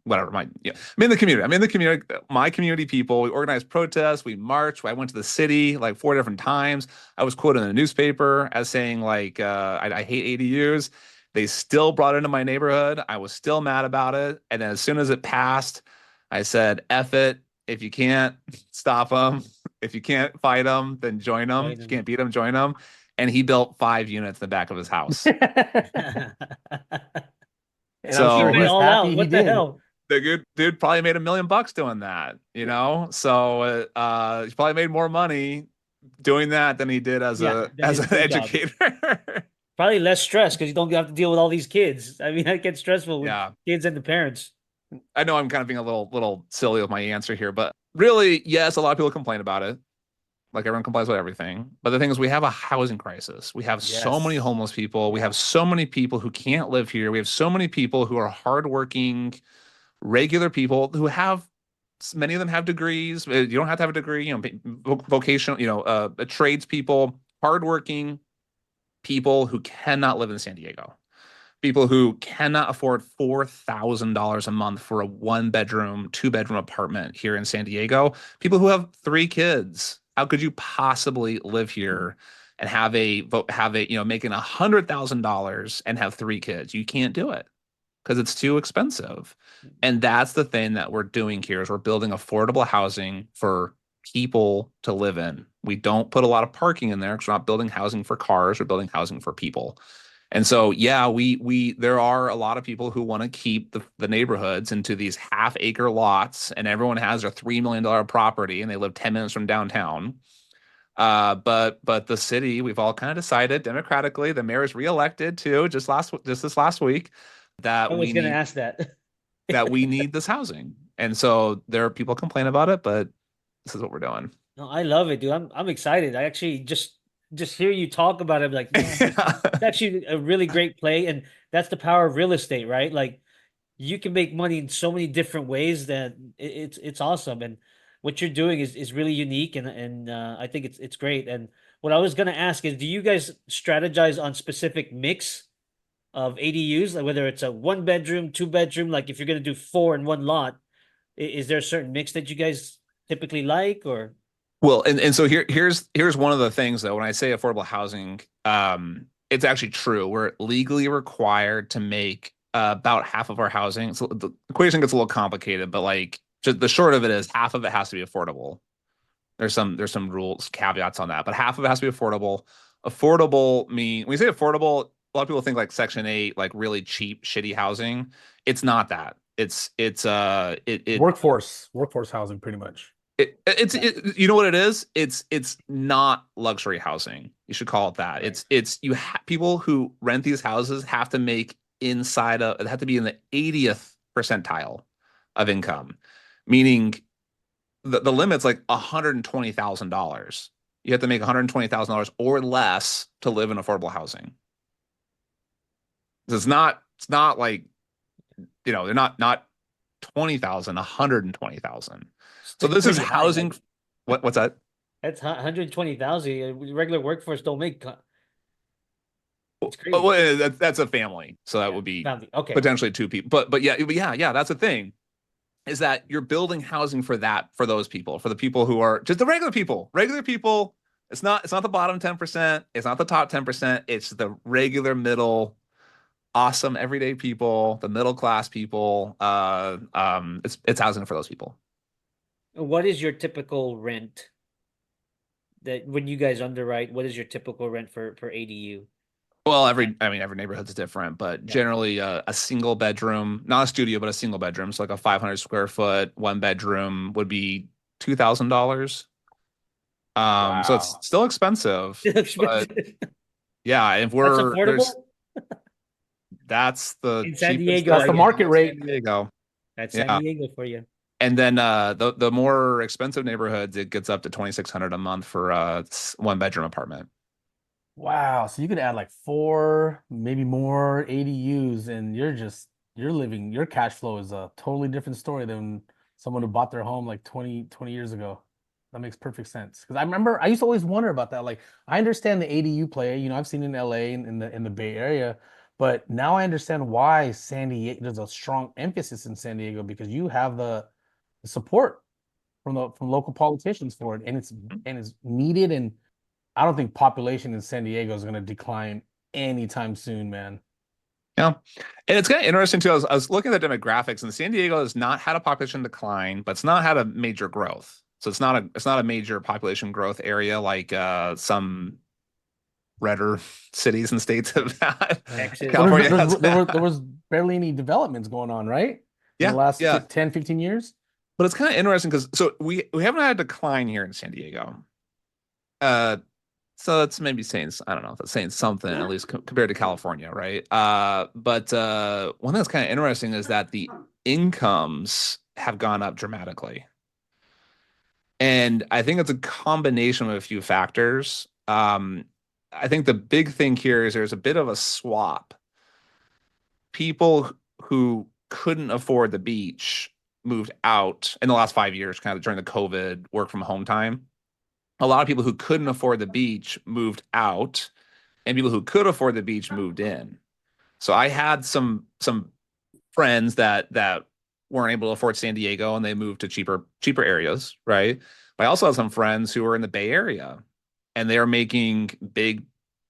whatever, I'm in the community. I'm in the community, my community people. We organize protests, we march. I went to the city like 4 different times. I was quoted in the newspaper as saying like, I hate ADUs. They still brought it into my neighborhood. I was still mad about it. And then as soon as it passed, I said, F it. If you can't stop them, if you can't fight them, then join them. If you can't beat them, join them. And he built 5 units in the back of his house. And So I'm sure Keep it he's all happy out. he What the did. hell? the good dude probably made $1 million doing that, you know? So he probably made more money doing that than he did as Yeah, than as his an day job. educator. Probably less stress because you don't have to deal with all these kids. I mean, that gets stressful with Yeah. kids and the parents. I know I'm kind of being a little silly with my answer here, but really, yes, a lot of people complain about it. Like everyone complains about everything. But the thing is, we have a housing crisis. We have so many Yes. homeless people. We have so many people who can't live here. We have so many people who are hardworking, regular people who have, many of them have degrees. You don't have to have a degree, vocational, tradespeople, hardworking people who cannot live in San Diego. People who cannot afford $4,000 a month for a 1-bedroom, 2-bedroom apartment here in San Diego. People who have 3 kids. How could you possibly live here and making $100,000 and have 3 kids? You can't do it because it's too expensive. And that's the thing that we're doing here is we're building affordable housing for people to live in. We don't put a lot of parking in there because we're not building housing for cars. We're building housing for people. And so, yeah, there are a lot of people who want to keep the neighborhoods into these half-acre lots, and everyone has their $3 million property, and they live 10 minutes from downtown. But the city, we've all kind of decided democratically, the mayor is reelected too, just this last week, that I was going to ask that. that we need this housing. And so there are people complain about it, but this is what we're doing. No, I love it, dude. I'm excited. I actually just hear you talk about it, like, man, it's actually a really great play, and that's the power of real estate, right? Like, you can make money in so many different ways that it's awesome, and what you're doing is really unique, and I think it's great. And what I was gonna ask is, do you guys strategize on specific mix of ADUs, like whether it's a 1-bedroom, 2-bedroom, like if you're gonna do 4 in one lot, is there a certain mix that you guys typically like, or? Well, and so here's one of the things though. When I say affordable housing, it's actually true. We're legally required to make about half of our housing. So the equation gets a little complicated, but like just the short of it is half of it has to be affordable. There's some rules, caveats on that, but half of it has to be affordable. Affordable mean when you say affordable, a lot of people think like Section 8, like really cheap, shitty housing. It's not that. It's workforce housing, pretty much. You know what it is? It's not luxury housing. You should call it that. Right. People who rent these houses have to make it have to be in the 80th percentile of income, meaning the limit's like $120,000. You have to make $120,000 or less to live in affordable housing. It's not like, they're not 20,000, 120,000. So this is housing. What's that? That's 120,000. Regular workforce don't make. It's crazy. Well, that's a family, so that would be family. Okay. Potentially 2 people. But yeah, that's the thing, is that you're building housing for those people, for the people who are just the regular people. Regular people. It's not the bottom 10%. It's not the top 10%. It's the regular middle, awesome everyday people, the middle class people. It's housing for those people. What is your typical rent that when you guys underwrite? What is your typical rent for ADU? Well, every neighborhood's different, but Yeah. generally a single bedroom, not a studio, but a single bedroom. So like a 500 square foot, one bedroom would be $2,000. So it's Wow. still expensive, but Expensive. yeah, if That's we're there's affordable that's the in San cheapest Diego, That's I the guess. market in San rate. Diego. That's San Yeah. Diego for you. And then the more expensive neighborhoods, it gets up to 2,600 a month for a one bedroom apartment. Wow. So you could add like four, maybe more ADUs, and you're living, your cash flow is a totally different story than someone who bought their home like 20 years ago. That makes perfect sense. Because I remember I used to always wonder about that. Like I understand the ADU play, I've seen it in LA and in the Bay Area, but now I understand why San Diego, there's a strong emphasis in San Diego because you have the support from local politicians for it, and it's needed. And I don't think population in San Diego is going to decline anytime soon, man. Yeah. And it's kind of interesting too. I was looking at the demographics, and San Diego has not had a population decline, but it's not had a major growth. So it's not a major population growth area like some redder cities and states have had. Texas. Well, California has there was barely any developments going on, right? In the yeah, last yeah. 10, 15 years. But it's kind of interesting because we haven't had a decline here in San Diego. Uh so that's maybe saying, I don't know if that's saying something, at least compared to California, right? But one thing that's kind of interesting is that the incomes have gone up dramatically. And I think it's a combination of a few factors. I think the big thing here is there's a bit of a swap. People who couldn't afford the beach moved out in the last 5 years, kind of during the COVID work from home time. A lot of people who couldn't afford the beach moved out, and people who could afford the beach moved in. So I had some friends that weren't able to afford San Diego and they moved to cheaper areas, right? But I also had some friends who were in the Bay Area and they are making big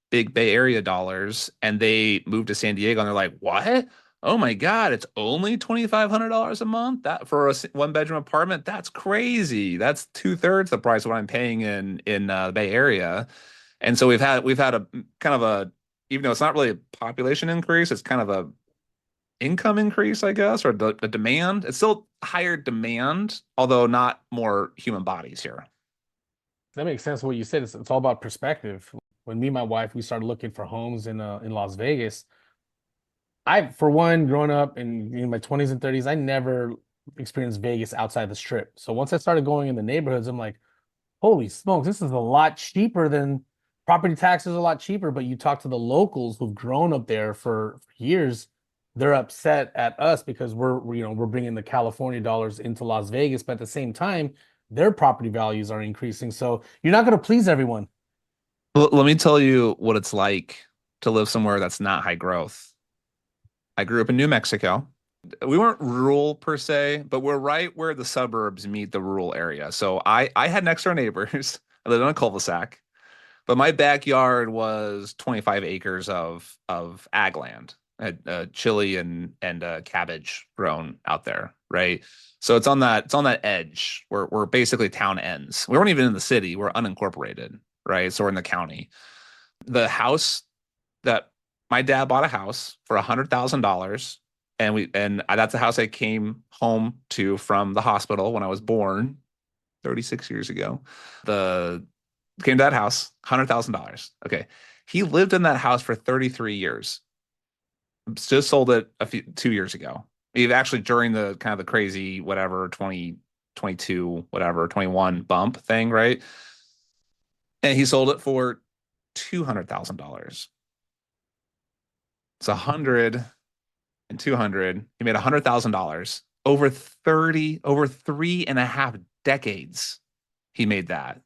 Bay Area dollars and they moved to San Diego and they're like, "What? Oh my God, it's only $2,500 a month that for a one bedroom apartment? That's crazy. That's two-thirds the price of what I'm paying in the Bay Area." And so we've had a kind of a, even though it's not really a population increase, it's kind of a income increase, I guess, or the demand. It's still higher demand, although not more human bodies here. That makes sense. What you said, it's all about perspective. When me and my wife we started looking for homes in Las Vegas, I, for one, growing up in my 20s and 30s, I never experienced Vegas outside the strip. So once I started going in the neighborhoods, I'm like, holy smokes, this is a lot cheaper than property taxes are a lot cheaper. But you talk to the locals who've grown up there for years, they're upset at us because we're bringing the California dollars into Las Vegas, but at the same time, their property values are increasing. So you're not going to please everyone. Let me tell you what it's like to live somewhere that's not high growth. I grew up in New Mexico. We weren't rural per se, but we're right where the suburbs meet the rural area. So I had next door neighbors. I lived on a cul-de-sac, but my backyard was 25 acres of ag land. I had chili and cabbage grown out there, right? So it's on that edge where basically town ends. We weren't even in the city. We're unincorporated, right? So we're in the county. The house that my dad bought a house for $100,000, and that's a house I came home to from the hospital when I was born 36 years ago. The came to that house, $100,000. Okay. He lived in that house for 33 years. Just sold it 2 years ago. He actually during the kind of the crazy whatever 2022 whatever 21 bump thing, right? And he sold it for $200,000. It's 100 and 200. He made $100,000 over 3.5 decades. He made that,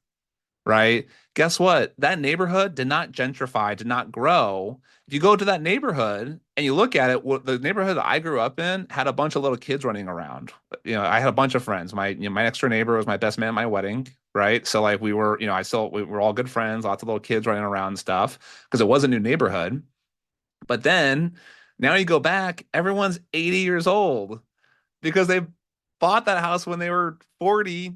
right? Guess what? That neighborhood did not gentrify, did not grow. If you go to that neighborhood and you look at it, the neighborhood that I grew up in had a bunch of little kids running around. I had a bunch of friends. My next door neighbor was my best man at my wedding, right? So like we were all good friends, lots of little kids running around and stuff because it was a new neighborhood. But then now you go back, everyone's 80 years old because they bought that house when they were 40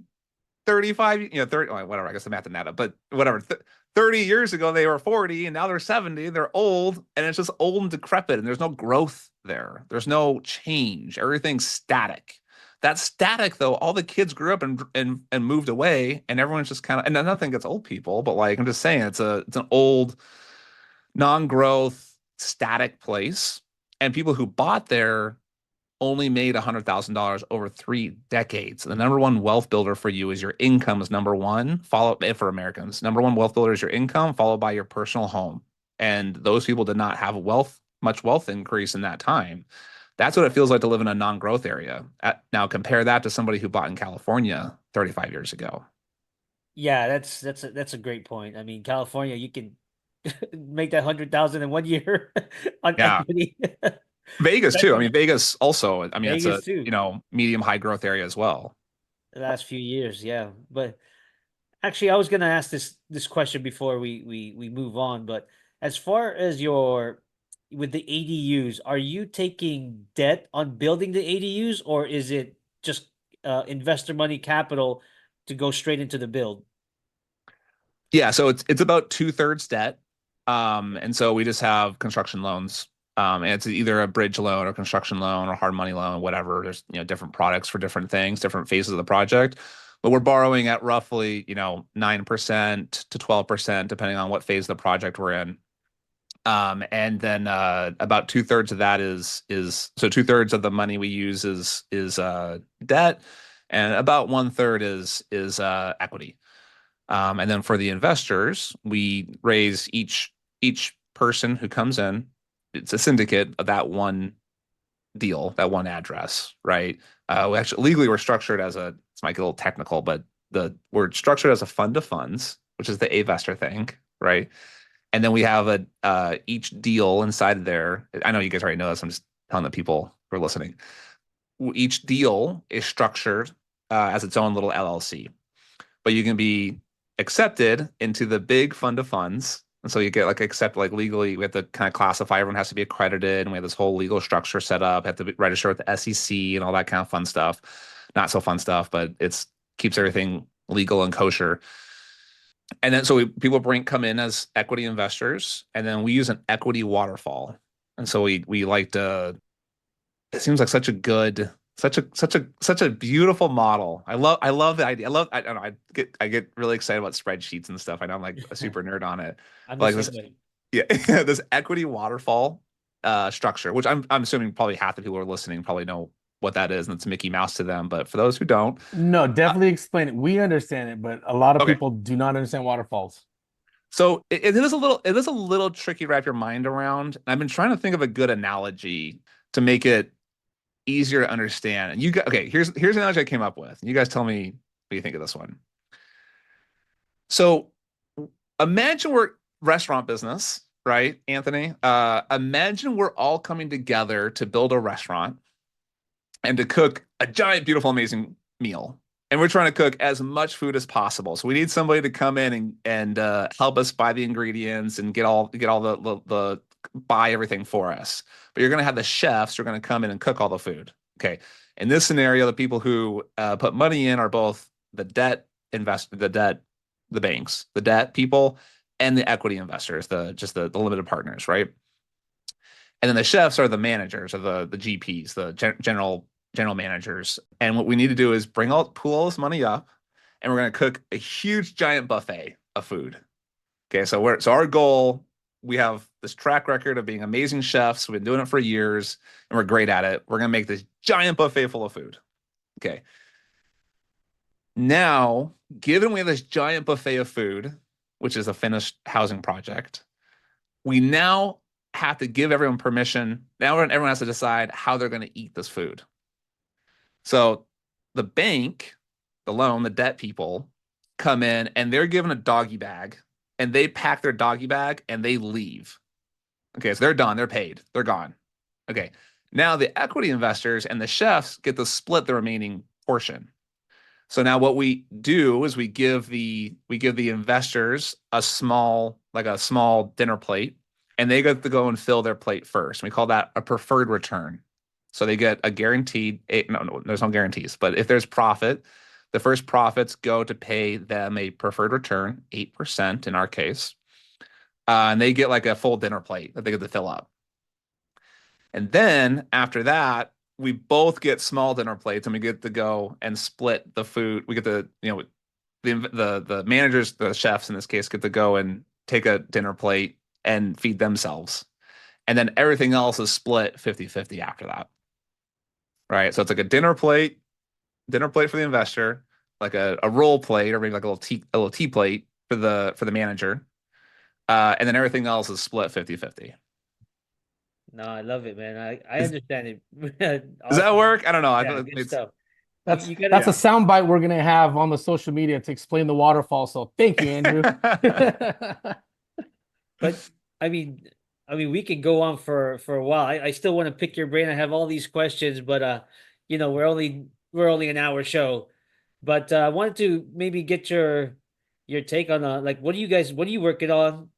35, 30, whatever, I guess the math didn't add up, but whatever. 30 years ago, they were 40 and now they're 70. They're old and it's just old and decrepit and there's no growth there. There's no change. Everything's static. That's static though. All the kids grew up and moved away and everyone's just kind of, and nothing against old people, but like, I'm just saying it's an old non-growth static place. And people who bought there only made $100,000 over 3 decades. The number one wealth builder for you is your income is number one, followed for Americans. Number one wealth builder is your income, followed by your personal home. And those people did not have much wealth increase in that time. That's what it feels like to live in a non-growth area. Now compare that to somebody who bought in California 35 years ago. Yeah, that's a great point. I mean, California, you can make that 100,000 in 1 year on Yeah. equity. Vegas too. I mean, Vegas also, I mean, Vegas it's too. medium high growth area as well. The last few years, yeah. But actually, I was gonna ask this question before we move on. But as far as with the ADUs, are you taking debt on building the ADUs, or is it just investor money capital to go straight into the build? Yeah, so it's about 2/3 debt. And so we just have construction loans. And it's either a bridge loan or construction loan or hard money loan, whatever. There's different products for different things, different phases of the project. But we're borrowing at roughly 9% to 12%, depending on what phase of the project we're in. And then about 2/3 of that is so 2/3 of the money we use is debt, and about 1/3 is equity. And then for the investors, we raise each person who comes in. It's a syndicate of that one deal, that one address, right? We actually legally we're structured as it's might get a little technical, but we're structured as a fund of funds, which is the Avestor thing, right? And then we have each deal inside there. I know you guys already know this. I'm just telling the people who are listening. Each deal is structured as its own little LLC, but you can be accepted into the big fund of funds. And so you get legally, we have to kind of classify, everyone has to be accredited, and we have this whole legal structure set up, have to register with the SEC and all that kind of fun stuff. Not so fun stuff, but keeps everything legal and kosher. And then so people come in as equity investors, and then we use an equity waterfall. And so we like to, it seems like such a beautiful model. I love the idea. I don't know. I get really excited about spreadsheets and stuff. I know I'm like a super nerd on it. I'm Like just this, saying, yeah, this equity waterfall structure, which I'm assuming probably half the people who are listening probably know what that is, and it's Mickey Mouse to them. But for those who don't, No, definitely explain it. We understand it, but a lot of okay. people do not understand waterfalls. So it is a little tricky to wrap your mind around. I've been trying to think of a good analogy to make it easier to understand. And here's an analogy I came up with. You guys tell me what you think of this one. So imagine we're restaurant business, right, Anthony? Imagine we're all coming together to build a restaurant and to cook a giant, beautiful, amazing meal. And we're trying to cook as much food as possible. So we need somebody to come in and help us buy the ingredients and get all the buy everything for us. But you're going to have the chefs who are going to come in and cook all the food. Okay. In this scenario, the people who put money in are both the banks, the debt people, and the equity investors, the limited partners, right? And then the chefs are the managers, or the GPs, the general managers. And what we need to do is pull all this money up, and we're going to cook a huge giant buffet of food. Okay, so our goal, we have this track record of being amazing chefs. We've been doing it for years, and we're great at it. We're going to make this giant buffet full of food. Okay. Now, given we have this giant buffet of food, which is a finished housing project, we now have to give everyone permission. Now everyone has to decide how they're going to eat this food. So the bank, the debt people come in, and they're given a doggy bag, and they pack their doggy bag and they leave. Okay, so they're done. They're paid. They're gone. Okay, now the equity investors and the chefs get to split the remaining portion. So now what we do is we give the investors a small dinner plate, and they get to go and fill their plate first. We call that a preferred return. So they get a guaranteed, no, there's no guarantees, but if there's profit, The first profits go to pay them a preferred return, 8% in our case. And they get like a full dinner plate that they get to fill up. And then after that, we both get small dinner plates and we get to go and split the food. We get to, the managers, the chefs in this case, get to go and take a dinner plate and feed themselves. And then everything else is split 50-50 after that. Right. So it's like a dinner plate for the investor, like a roll plate, or maybe like a little tea plate for the manager. And then everything else is split 50-50. No, I love it, man. I understand it. Does that work? I don't know. I Yeah, feel good it's stuff. That's You gotta- that's a soundbite we're gonna have on the social media to explain the waterfall. So thank you, Andrew. But I mean, we can go on for a while. I still want to pick your brain. I have all these questions, but we're only an hour show. But I wanted to maybe get your take on like what are you working on?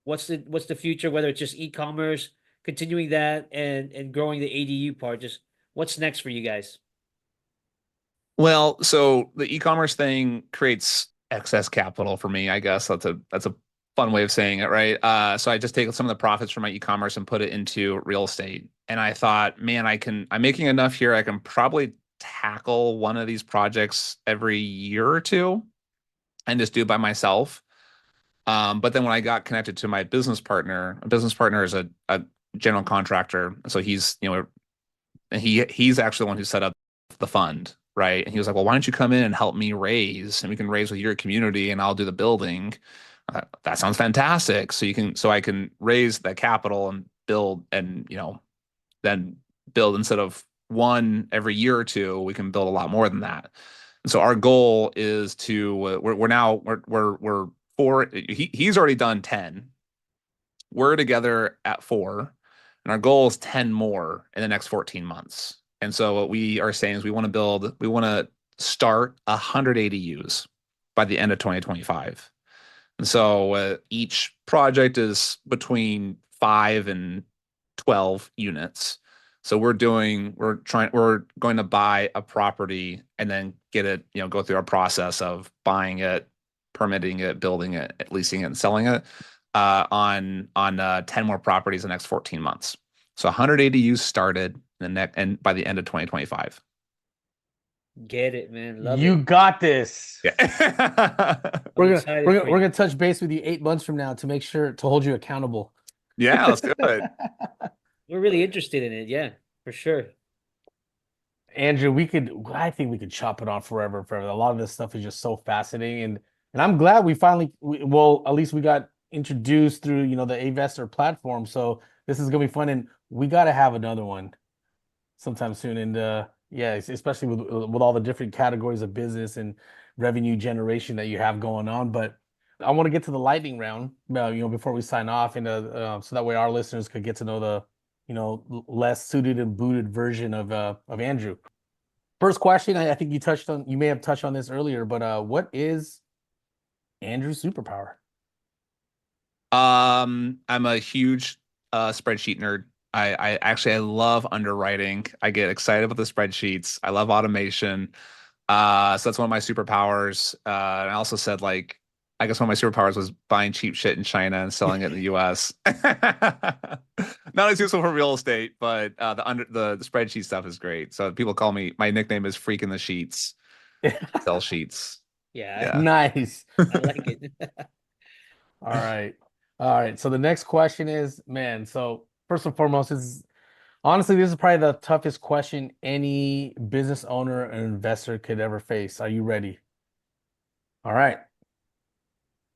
What's the future? Whether it's just e-commerce, continuing that, and growing the ADU part. Just what's next for you guys? Well, so the e-commerce thing creates excess capital for me, I guess. That's a fun way of saying it, right? So I just take some of the profits from my e-commerce and put it into real estate. And I thought, man, I'm making enough here. I can probably tackle one of these projects every year or two and just do it by myself. But then when I got connected to my business partner is a general contractor. So he's actually the one who set up the fund, right? And he was like, well, why don't you come in and help me raise, and we can raise with your community and I'll do the building. That sounds fantastic. So I can raise that capital and build, and then build, instead of one every year or two, we can build a lot more than that. And so our goal is to we're four. He's already done 10. We're together at 4, and our goal is 10 more in the next 14 months. And so what we are saying is we want to start 100 ADUs by the end of 2025. And so each project is between 5 and 12 units. So we're going to buy a property and then get it, go through our process of buying it, permitting it, building it, leasing it, and selling it on 10 more properties in the next 14 months. So 100 ADUs started and by the end of 2025. Get it, man. Love You it. got this. Yeah. We're excited gonna for we're you. gonna touch base with you 8 months from now to make sure to hold you accountable. Yeah, let's do it. We're really interested in it. Yeah, for sure. Andrew, I think we could chop it on forever. A lot of this stuff is just so fascinating, and I'm glad we finally, at least we got introduced through the Avestor platform. So this is gonna be fun, and we got to have another one sometime soon. And yeah, especially with all the different categories of business and revenue generation that you have going on. But I want to get to the lightning round, before we sign off, and so that way our listeners could get to know the less suited and booted version of Andrew. First question, I think you may have touched on this earlier, but what is Andrew's superpower? I'm a huge spreadsheet nerd. I love underwriting. I get excited about the spreadsheets. I love automation. So that's one of my superpowers. And I also said, like, I guess one of my superpowers was buying cheap shit in China and selling it in the US. Not as useful for real estate, but the spreadsheet stuff is great. So people call me, my nickname is Freak in the Sheets. Sell sheets. Yeah, Yeah. Nice. I like it. All right. So the next question is, man, so first and foremost, honestly, this is probably the toughest question any business owner and investor could ever face. Are you ready? All right.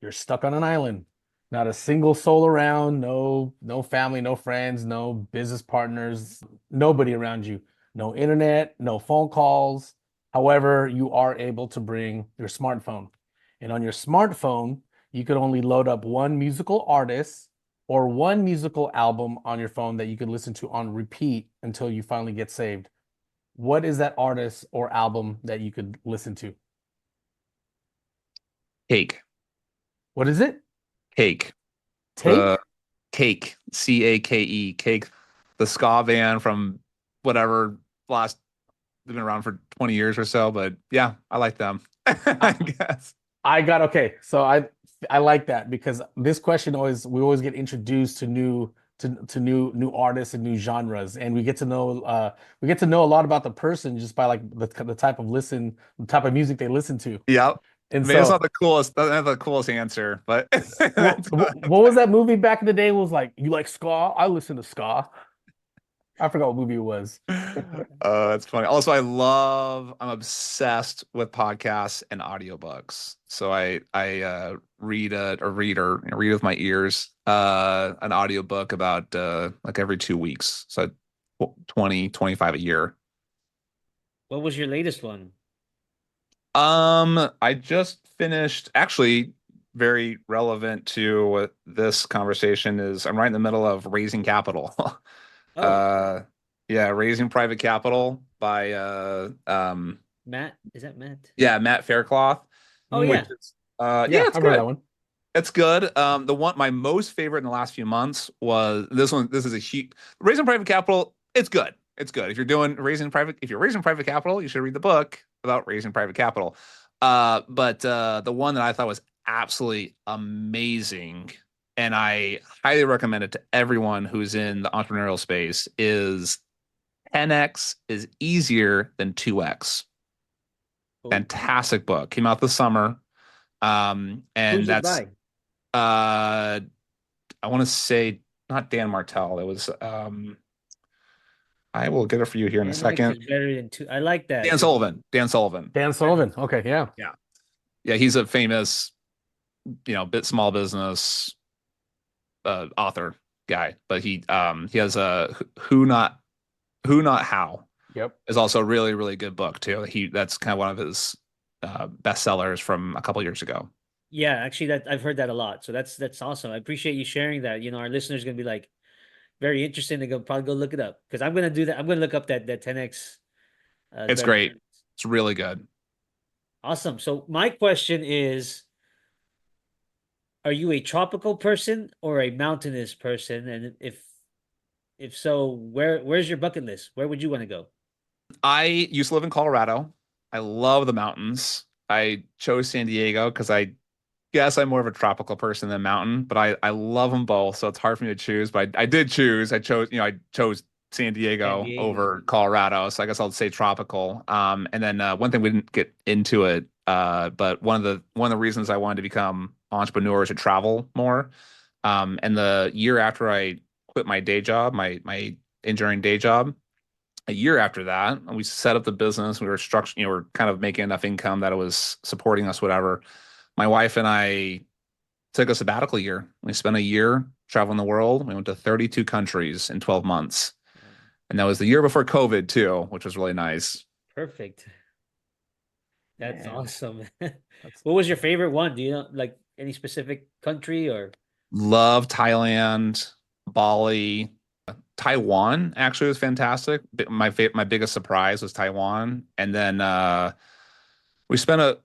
You're stuck on an island. Not a single soul around, no family, no friends, no business partners, nobody around you. No internet, no phone calls. However, you are able to bring your smartphone. And on your smartphone, you could only load up one musical artist or one musical album on your phone that you could listen to on repeat until you finally get saved. What is that artist or album that you could listen to? Cake. What is it? Cake. Take? Cake. CAKE. Cake. The ska band from whatever they've been around for 20 years or so, but yeah, I like them. I guess. Okay. So I like that because this question we always get introduced to new artists and new genres, and we get to know a lot about the person just by like the type of music they listen to. Yep. And Maybe it's so not the coolest answer, but that's what was that movie back in the day? It was like, you like ska? I listen to ska. I forgot what movie it was. That's funny. Also, I'm obsessed with podcasts and audiobooks. So I read with my ears an audiobook about like every 2 weeks. So 20, 25 a year. What was your latest one? I just finished, actually very relevant to what this conversation is. I'm right in the middle of Raising Capital. Oh, Yeah, Raising Private Capital by Matt. Is that Matt? yeah, Matt Faircloth. Oh Which yeah. is Yeah, it's I've heard good. that one. It's good. My most favorite in the last few months was this one. This is a huge Raising Private Capital. It's good. It's good. If you're raising private capital, you should read the book about raising private capital. But the one that I thought was absolutely amazing, and I highly recommend it to everyone who's in the entrepreneurial space, is 10x is easier than 2x. Cool. Fantastic book. Came out this summer. And Who's it that's by? I want to say not Dan Martell. It was I will get it for you here in a 10x second. is better than 2. I like that. Dan Sullivan. Dan Sullivan. Dan Sullivan. Okay, yeah. Yeah, he's a famous, small business author guy, but he has a Who Not How Yep. is also a really, really good book too. That's kind of one of his bestsellers from a couple years ago. Yeah, actually, that I've heard that a lot. So that's awesome. I appreciate you sharing that. Our listeners are gonna be like very interested. They probably go look it up because I'm gonna do that. I'm gonna look up that 10x. It's great. It's really good. Awesome. So my question is, are you a tropical person or a mountainous person? And if so, where's your bucket list? Where would you want to go? I used to live in Colorado. I love the mountains. I chose San Diego because I guess I'm more of a tropical person than mountain, but I love them both, so it's hard for me to choose. But I did choose. I chose San Diego over Colorado, so I guess I'll say tropical. And then one thing we didn't get into it, but one of the reasons I wanted to become entrepreneur is to travel more. And the year after I quit my day job, my engineering day job, a year after that, we set up the business. We were structured, we're kind of making enough income that it was supporting us, whatever. My wife and I took a sabbatical year. We spent a year traveling the world. We went to 32 countries in 12 months. And that was the year before COVID too, which was really nice. Perfect. That's Man. awesome. What was your favorite one? Do you know like any specific country or? Love Thailand, Bali, Taiwan actually was fantastic. My biggest surprise was Taiwan. And then we spent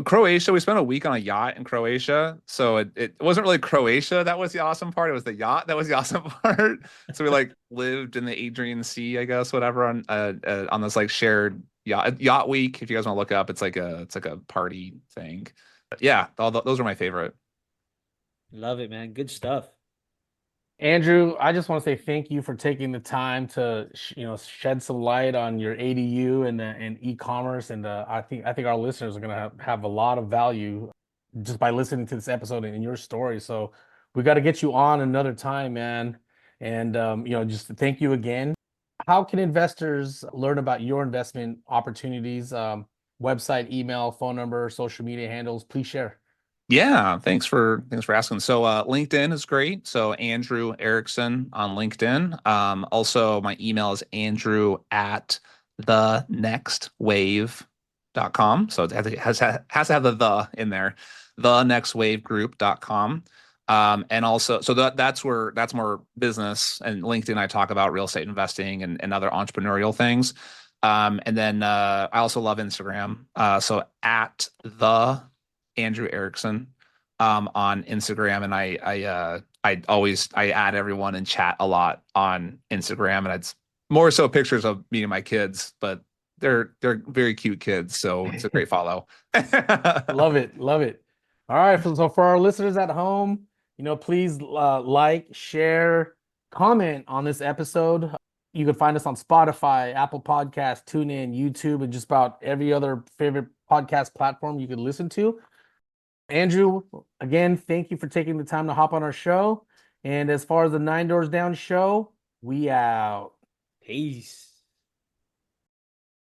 Croatia. We spent a week on a yacht in Croatia. So it wasn't really Croatia that was the awesome part. It was the yacht that was the awesome part. So we lived in the Adrian Sea, I guess, whatever, on this shared yacht week. If you guys want to look up, it's like a party thing. But yeah, those are my favorite. Love it, man. Good stuff. Andrew, I just want to say thank you for taking the time to shed some light on your ADU and e-commerce, and I think our listeners are gonna have a lot of value just by listening to this episode and your story. So we got to get you on another time, man. And just thank you again. How can investors learn about your investment opportunities? Website, email, phone number, social media handles. Please share. Yeah, thanks for asking. So LinkedIn is great. So Andrew Erickson on LinkedIn. Also my email is andrew@thenextwave.com. So it has to have the in there, thenextwavegroup.com. And also, so that's more business, and LinkedIn, I talk about real estate investing and other entrepreneurial things. And then I also love Instagram. So at the Andrew Erickson on Instagram, and I add everyone and chat a lot on Instagram, and it's more so pictures of me and my kids, but they're very cute kids, so it's a great follow. Love it. Love it. All right. So for our listeners at home, please like, share, comment on this episode. You can find us on Spotify, Apple Podcasts, TuneIn, YouTube, and just about every other favorite podcast platform you could listen to. Andrew, again, thank you for taking the time to hop on our show. And as far as the Nine Doors Down show, we out. Peace.